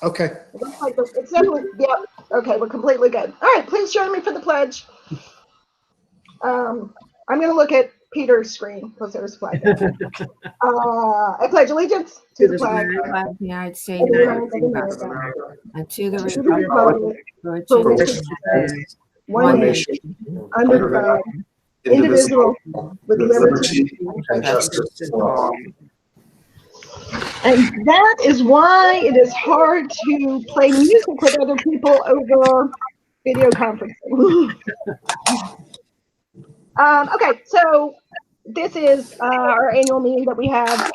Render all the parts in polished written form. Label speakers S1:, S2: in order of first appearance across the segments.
S1: Okay.
S2: It looks like it's definitely, yeah. Okay, we're completely good. All right, please join me for the pledge. I'm going to look at Peter's screen because there's a flag. I pledge allegiance to the flag
S3: of the United States
S2: of the United America
S3: and to the
S2: and to the
S3: republic
S2: republic
S3: for
S2: for
S3: which
S2: which
S3: it
S2: it
S3: stands,
S2: stands, one nation, under God, indivisible, with liberty and justice for all. And that is why it is hard to play music with other people over video conferencing. Okay, so this is our annual meeting that we have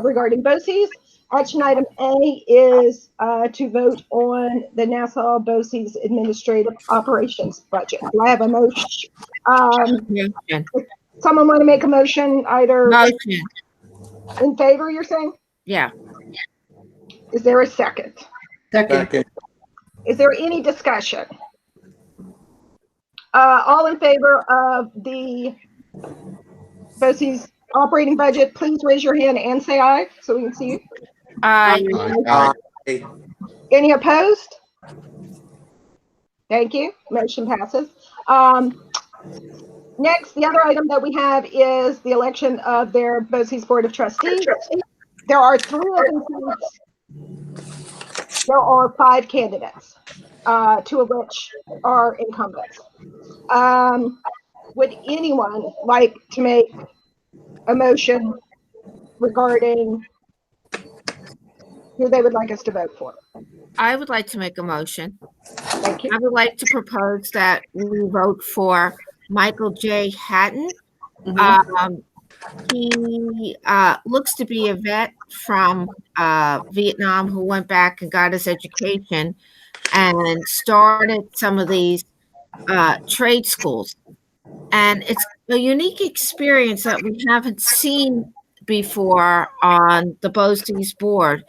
S2: regarding BOCES. Action item A is to vote on the Nassau BOCES administrative operations budget. Do I have a motion?
S3: Motion.
S2: Someone want to make a motion either
S3: Motion.
S2: in favor, you're saying?
S3: Yeah.
S2: Is there a second?
S1: Second.
S2: Is there any discussion? All in favor of the BOCES operating budget, please raise your hand and say aye so we can see you.
S3: Aye.
S2: Any opposed? Thank you. Motion passes. Next, the other item that we have is the election of their BOCES Board of Trustees. There are 3 open seats. There are 5 candidates, 2 of which are incumbents. Would anyone like to make a motion regarding who they would like us to vote for?
S3: I would like to make a motion.
S2: Thank you.
S3: I would like to propose that we vote for Michael J. Hatton. He looks to be a vet from Vietnam who went back and got his education and started some of these trade schools. And it's a unique experience that we haven't seen before on the BOCES board.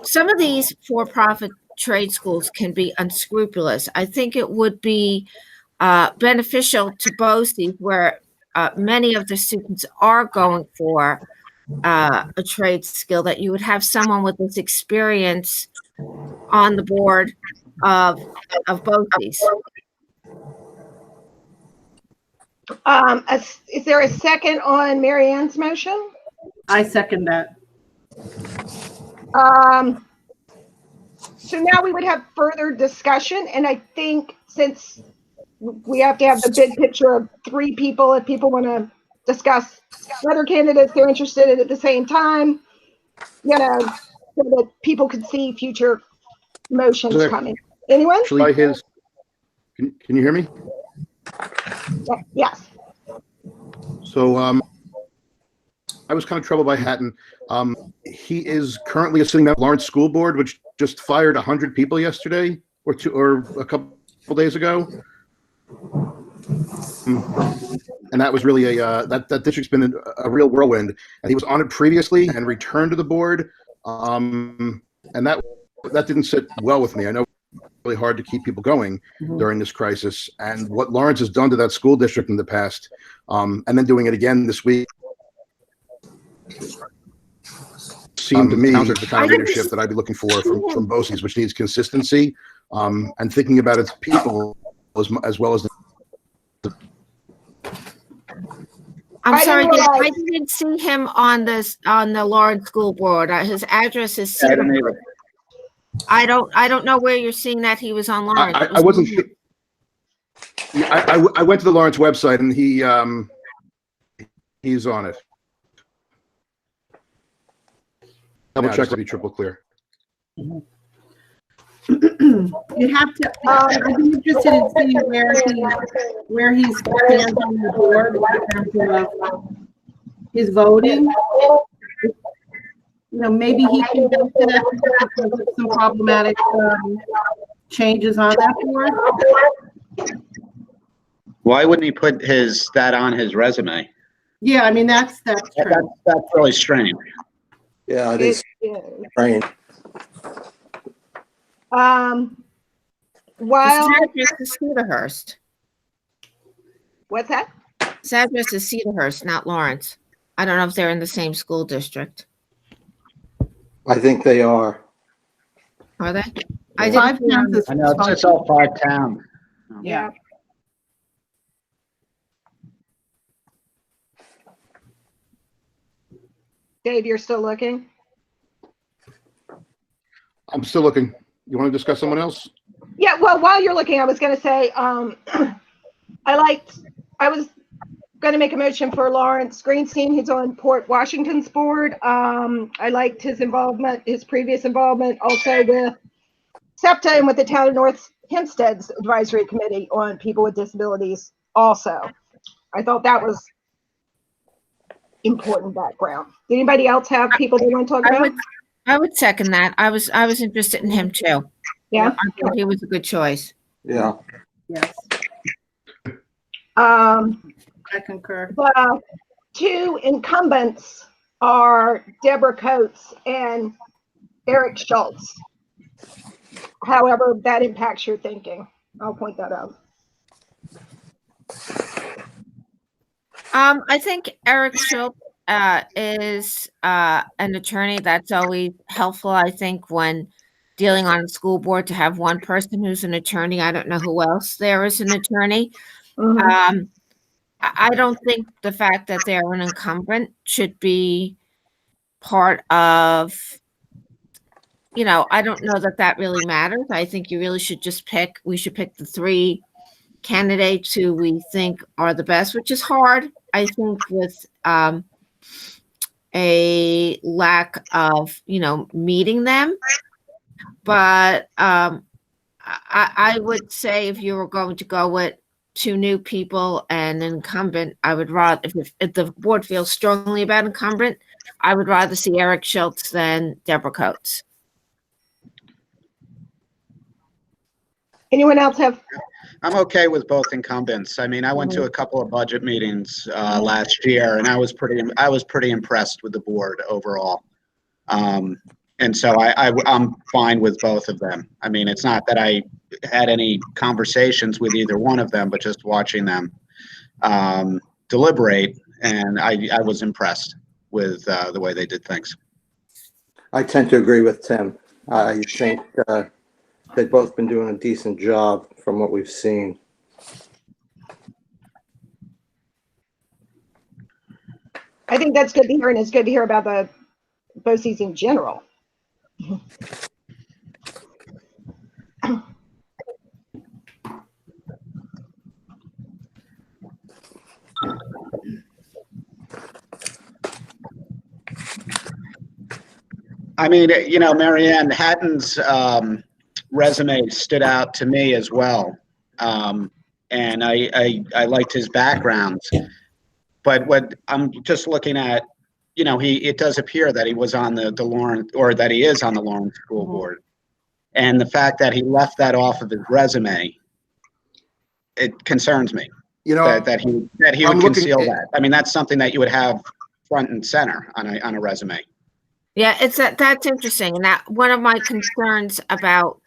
S3: Some of these for-profit trade schools can be unscrupulous. I think it would be beneficial to BOCES, where many of the students are going for a trade skill, that you would have someone with this experience on the board of BOCES.
S2: Is there a second on Mary Ann's motion?
S4: I second that.
S2: So now we would have further discussion, and I think since we have to have the big picture of 3 people, if people want to discuss other candidates they're interested in at the same time, so that people could see future motions coming. Anyone?
S5: Actually, can you hear me?
S2: Yes.
S5: So I was kind of troubled by Hatton. He is currently sitting on Lawrence School Board, which just fired 100 people yesterday or a couple days ago. And that was really that district's been a real whirlwind. And he was on it previously and returned to the board. And that didn't sit well with me. I know it's really hard to keep people going during this crisis. And what Lawrence has done to that school district in the past, and then doing it again this week, seemed to me the kind of leadership that I'd be looking for from BOCES, which needs consistency and thinking about its people as well as the.
S3: I'm sorry, I didn't see him on the Lawrence School Board. His address is Cedarhurst. I don't know where you're seeing that he was on Lawrence.
S5: I wasn't sure. I went to the Lawrence website and he's on it. Double check to be triple clear.
S4: You have to. I'd be interested in seeing where he stands on the board in terms of his voting. Maybe he can go to that because of some problematic changes on that board.
S6: Why wouldn't he put that on his resume?
S4: Yeah, I mean that's true.
S6: That's really strange.
S1: Yeah, it is strange.
S2: While
S3: His address is Cedarhurst.
S2: what's that?
S3: His address is Cedarhurst, not Lawrence. I don't know if they're in the same school district.
S1: I think they are.
S3: Are they? I
S4: Five
S3: didn't.
S4: towns is
S6: I know, it's all 5 towns.
S4: Yeah.
S2: Dave, you're still looking?
S5: I'm still looking. You want to discuss someone else?
S2: Yeah, well, while you're looking, I was going to say, I was going to make a motion for Lawrence Greenstein, who's on Port Washington's board. I liked his involvement, his previous involvement also with SEPTA and with the town of North Hempstead's advisory committee on people with disabilities also. I thought that was important background. Did anybody else have people they want to talk about?
S3: I would second that. I was interested in him too.
S2: Yeah.
S3: I think he was a good choice.
S1: Yeah.
S4: Yes,
S2: I
S4: concur.
S2: The two incumbents are Deborah Coates and Eric Schultz. However, that impacts your thinking. I'll point that out.
S3: I think Eric Schultz is an attorney. That's always helpful, I think, when dealing on a school board, to have one person who's an attorney. I don't know who else there is an attorney. I don't think the fact that they're an incumbent should be part of, I don't know that really matters. I think you really should just we should pick the 3 candidates who we think are the best, which is hard, I think, with a lack of, meeting them. But I would say if you were going to go with 2 new people and an incumbent, I would rather, if the board feels strongly about incumbent, I would rather see Eric Schultz than Deborah Coates.
S2: Anyone else have?
S6: I'm okay with both incumbents. I mean, I went to a couple of budget meetings last year, and I was pretty impressed with the board overall. And so I'm fine with both of them. I mean, it's not that I had any conversations with either one of them, but just watching them deliberate, and I was impressed with the way they did things.
S1: I tend to agree with Tim. I think they've both been doing a decent job from what we've seen.
S2: I think that's good to hear, and it's good to hear about the BOCES in general.
S6: I mean, Marianne Hatton's resume stood out to me as well. And I liked his background. But what I'm just looking at, it does appear that he was on the Lawrence, or that he is on the Lawrence School Board. And the fact that he left that off of his resume, it concerns me. That he would conceal that. I mean, that's something that you would have front and center on a resume.
S3: Yeah, that's interesting. And that one of my concerns about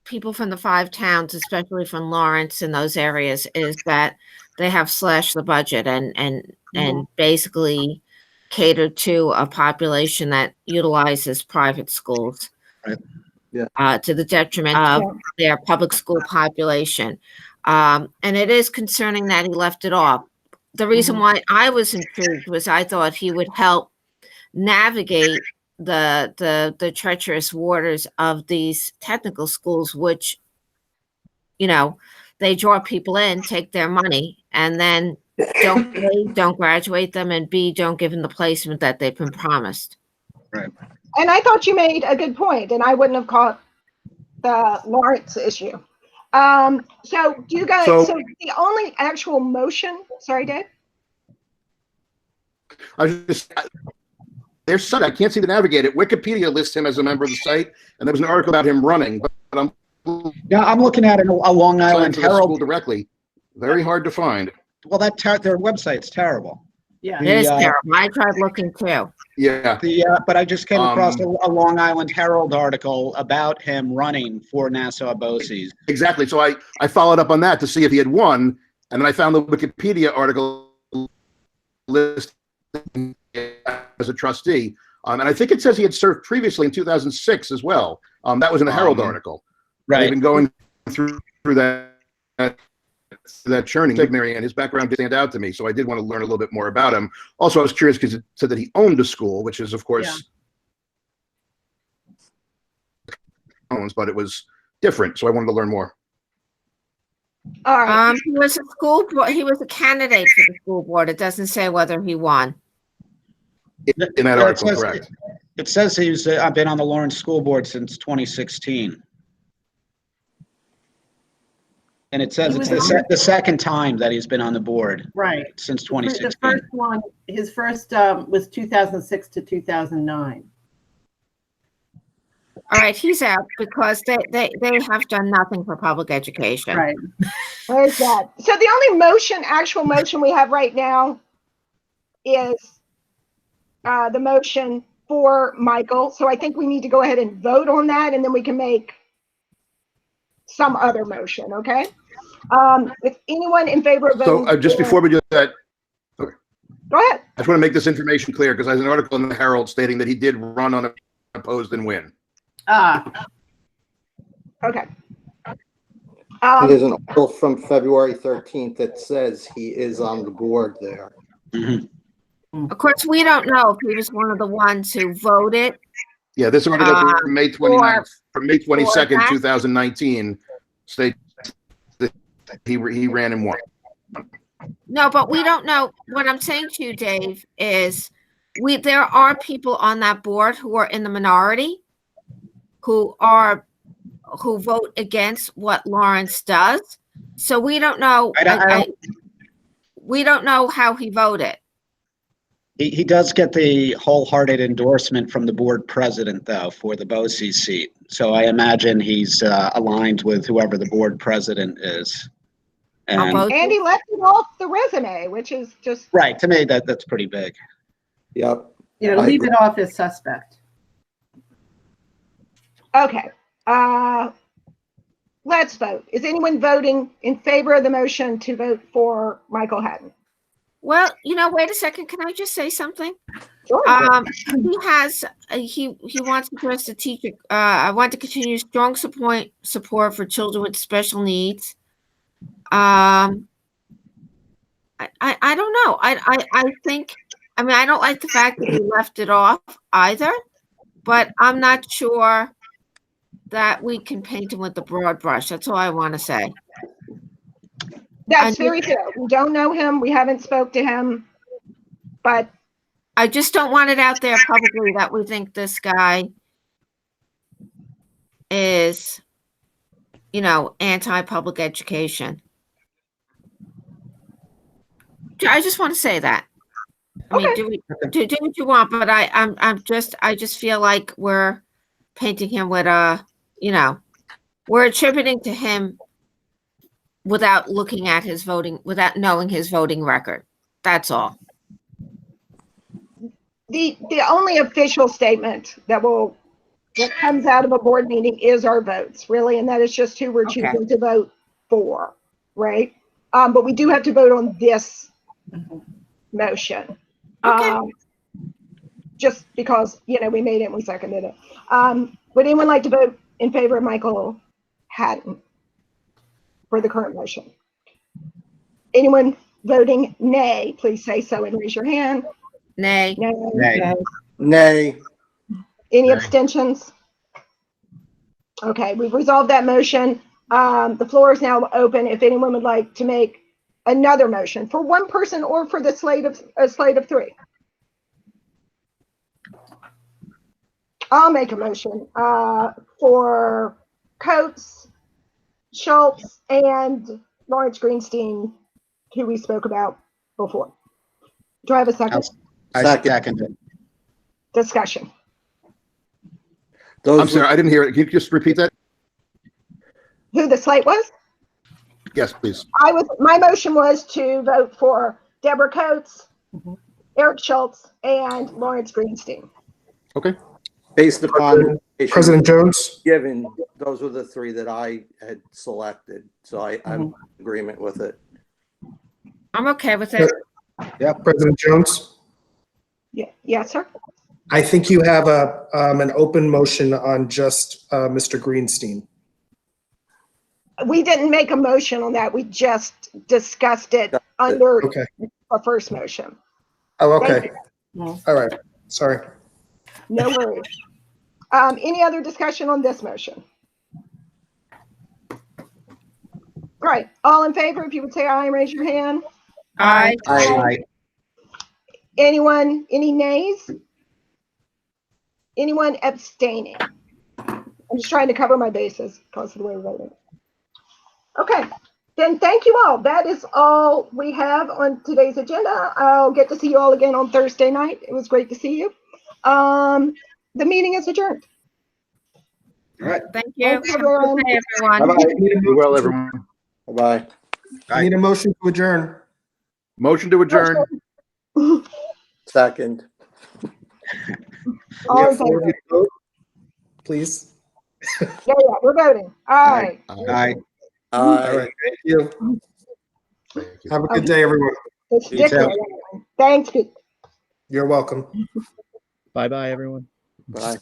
S3: people from the 5 towns, especially from Lawrence and those areas, is that they have slashed the budget and basically catered to a population that utilizes private schools.
S6: Right.
S1: Yeah.
S3: To the detriment of their public school population. And it is concerning that he left it off. The reason why I was intrigued was I thought he would help navigate the treacherous waters of these technical schools, which, they draw people in, take their money, and then don't graduate them, and B, don't give them the placement that they've been promised.
S6: Right.
S2: And I thought you made a good point, and I wouldn't have caught the Lawrence issue. So do you guys, so the only actual motion, sorry, Dave?
S5: Their site, I can't seem to navigate it. Wikipedia lists him as a member of the site, and there was an article about him running, but
S6: I'm looking at a Long Island Herald
S5: directly. Very hard to find.
S6: Well, their website's terrible.
S4: Yeah.
S3: It is terrible. I tried looking too.
S5: Yeah.
S6: But I just came across a Long Island Herald article about him running for Nassau BOCES.
S5: Exactly. So I followed up on that to see if he had won, and then I found the Wikipedia article listing as a trustee. And I think it says he had served previously in 2006 as well. That was in a Herald article. They've
S6: Right.
S5: been going through that churning. Mary Ann, his background did stand out to me, so I did want to learn a little bit more about him. Also, I was curious because it said that he owned a school, which is, of course, owns, but it was different, so I wanted to learn more.
S2: All right.
S3: He was a school board, he was a candidate for the school board. It doesn't say whether he won.
S5: In that
S6: Yeah, it
S5: article,
S6: says-
S5: correct?
S6: It says he's been on the Lawrence School Board since 2016. And it says
S4: He
S6: it's
S4: was
S6: the second time that he's been on the board
S4: Right.
S6: since
S4: The
S6: 2016.
S4: first one, his first was 2006 to 2009.
S3: All right, he's out because they have done nothing for public education.
S4: Right.
S2: Where's that? So the only actual motion we have right now is the motion for Michael. So I think we need to go ahead and vote on that, and then we can make some other motion, okay? If anyone in favor of voting.
S5: So just before we do that,
S2: Go ahead.
S5: I just want to make this information clear because there's an article in the Herald stating that he did run unopposed and win.
S2: Okay.
S1: And there's an article from February 13th that says he is on the board there.
S6: Mhm.
S3: Of course, we don't know if he was one of the ones who voted.
S5: Yeah, this article from May 29th, from May 22nd,
S3: that-
S5: 2019, states that he ran and won.
S3: No, but we don't know. What I'm saying to you, Dave, is there are people on that board who are in the minority who vote against what Lawrence does. So we don't know. We don't know how he voted.
S6: He does get the wholehearted endorsement from the board president, though, for the BOCES seat. So I imagine he's aligned with whoever the board president is.
S3: On
S6: And,
S3: both-
S2: And he left it off the resume, which is just,
S6: right, to me, that's pretty big.
S1: Yep.
S4: You know,
S1: I
S4: leave
S1: agree.
S4: it off as suspect.
S2: okay. Let's vote. Is anyone voting in favor of the motion to vote for Michael Hatton?
S3: Well, wait a second. Can I just say something?
S2: Sure.
S3: He has, he wants to address the teacher. I want to continue strong support for children with special needs. I don't know. I think, I don't like the fact that he left it off either, but I'm not sure that we can paint him with the broad brush. That's all I want to say.
S2: That's very fair. We don't know him. We haven't spoke to him, but
S3: I just don't want it out there publicly that we think this guy is, anti-public education. I just want to say that. I mean, do what you want, but I just feel like we're painting him with we're attributing to him without looking at his voting, without knowing his voting record. That's all.
S2: the only official statement that comes out of a board meeting is our votes, really, and that is just who we're
S3: Okay.
S2: choosing to vote for, right? But we do have to vote on this motion.
S3: Okay.
S2: Just because, we made it and we seconded it. Would anyone like to vote in favor of Michael Hatton for the current motion? Anyone voting nay, please say so and raise your hand.
S3: Nay.
S2: Nay.
S6: Nay.
S1: Nay.
S2: Any abstentions? Okay, we've resolved that motion. The floor is now open if anyone would like to make another motion for one person or for the slate of three. I'll make a motion for Coates, Schultz, and Lawrence Greenstein, who we spoke about before. Do I have a second?
S6: I
S1: Second.
S6: second it.
S2: Discussion.
S5: I'm sorry, I didn't hear it. Can you just repeat that?
S2: Who the slate was?
S5: Yes, please.
S2: My motion was to vote for Deborah Coates, Eric Schultz, and Lawrence Greenstein.
S5: Okay.
S1: Based upon
S7: President Jones?
S1: given, those were the three that I had selected. So I'm in agreement with it.
S3: I'm okay with it.
S7: President Jones?
S2: Yeah, yes, sir.
S7: I think you have an open motion on just Mr. Greenstein.
S2: We didn't make a motion on that. We just discussed it under
S7: Okay.
S2: the first motion.
S7: Oh,
S2: Thank
S7: okay.
S2: you.
S7: All right. Sorry.
S2: No worries. Any other discussion on this motion? Right. All in favor, if you would say aye, raise your hand.
S3: Aye.
S6: Aye.
S2: Anyone, any nays? Anyone abstaining? I'm just trying to cover my bases because of the way we're voting. Okay, then thank you all. That is all we have on today's agenda. I'll get to see you all again on Thursday night. It was great to see you. The meeting is adjourned.
S6: All right.
S3: Thank you.
S2: Thanks,
S3: Have a good
S2: everyone.
S3: day, everyone.
S7: Bye-bye.
S5: Be well, everyone.
S1: Bye-bye.
S7: I need a motion to adjourn.
S5: Motion to adjourn.
S1: Second.
S7: We
S2: All in
S7: have 4 of
S2: favor?
S7: you to vote, please.
S2: Yeah, we're voting. All right.
S6: Aye.
S7: All
S1: Aye.
S7: right. Thank you.
S5: Thank you.
S7: Have a good day, everyone.
S2: It's
S6: You
S2: sticker.
S6: too.
S2: Thanks, Pete.
S7: You're welcome.
S8: Bye-bye, everyone.
S1: Bye.